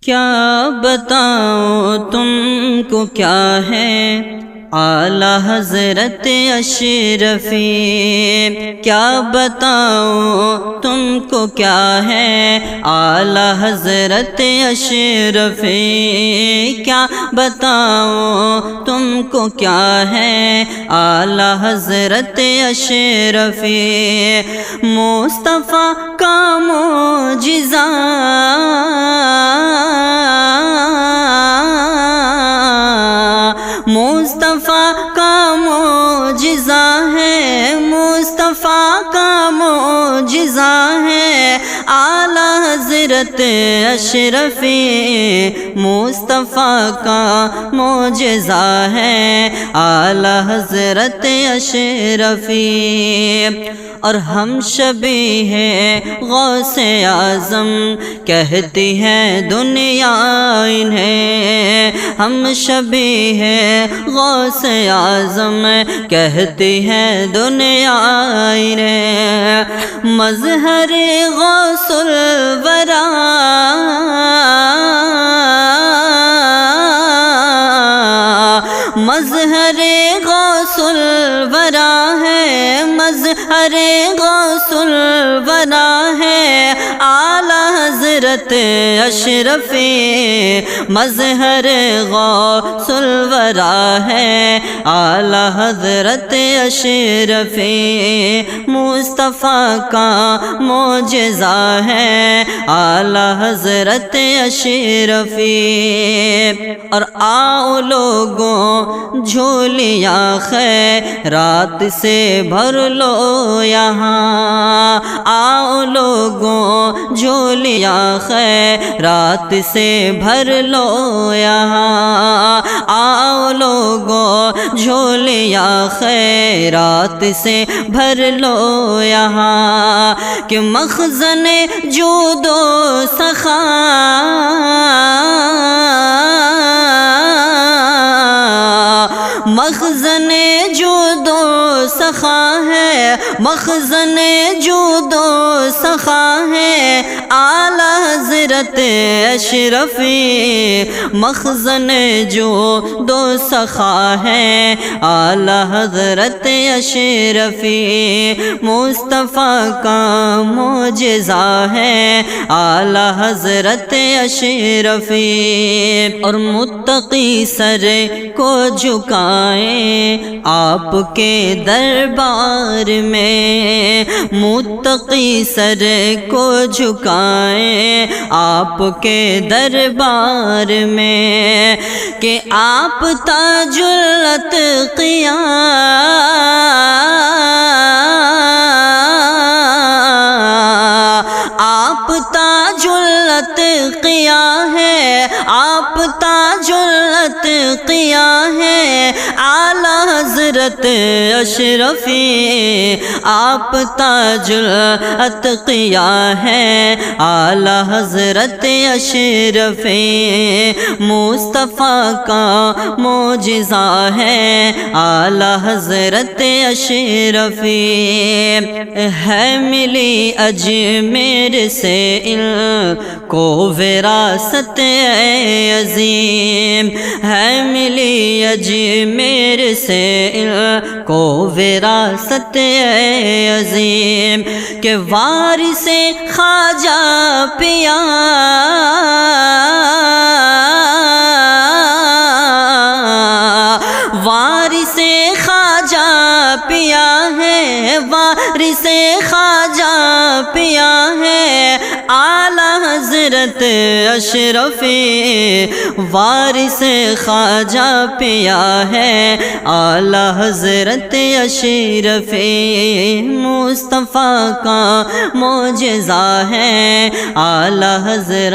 کیا بتاؤں تم کو کیا ہے اعلیٰ حضرت اشرفی، کیا بتاؤں تم کو کیا ہے اعلیٰ حضرت اشرفی، کیا بتاؤں تم کو کیا ہے اعلیٰ حضرت اشرفی، مصطفیٰ کا معجزہ مصطفیٰ کا معجزہ ہے، مصطفیٰ کا معجزہ ہے اعلیٰ حضرت اشرفی، مصطفیٰ کا معجزہ ہے اعلیٰ حضرت اشرفی، اور ہم شبیہ غوث اعظم کہتی ہے دنیا انہیں، ہم شبیہ غوث اعظم کہتی ہے دنیا انہیں، مظہر غوث الورا مظہر غوث الورا ہے، مظہر غوث الورا ہے اعلیٰ حضرت اشرفی، مظہر غوث الورا ہے اعلیٰ حضرت اشرفی، مصطفیٰ کا معجزہ ہے اعلیٰ حضرت اشرفی، اور آؤ لوگوں جھولیاں خیرات سے بھر لو یہاں، آؤ لوگوں جھولیاں خیرات سے بھر لو یہاں، آؤ لوگوں جھولیاں خیرات سے بھر لو یہاں، کہ مخزن جود و سخا مخزن جود و سخا ہے، مخزن جود و سخا ہے اعلیٰ حضرت اشرفی، مخزن جود و سخا ہے اعلیٰ حضرت اشرفی، مصطفیٰ کا معجزہ ہے اعلیٰ حضرت اشرفی، اور متقی سر کو جھکائیں آپ کے دربار میں، متقی سر کو جھکائیں آپ کے دربار میں، کہ آپ تاج الاتقیاء آپ تاج الاتقیاء ہے، آپ تاج الاتقیاء ہے اعلیٰ حضرت اشرفی، آپ تاج الاتقیاء ہے اعلیٰ حضرت اشرفی، مصطفیٰ کا معجزہ ہے اعلیٰ حضرت اشرفی، ہے ملی اجمیر سے ان کو وراثت عظیم، ہے ملی اجمیر سے ان کو وراثت عظیم، کہ وارث خواجہ پیا وارث خواجہ پیا ہے، وارث خواجہ پیا ہے اعلیٰ حضرت اشرفی، وارث خواجہ پیا ہے اعلیٰ حضرت اشرفی، مصطفیٰ کا معجزہ ہے اعلیٰ حضرت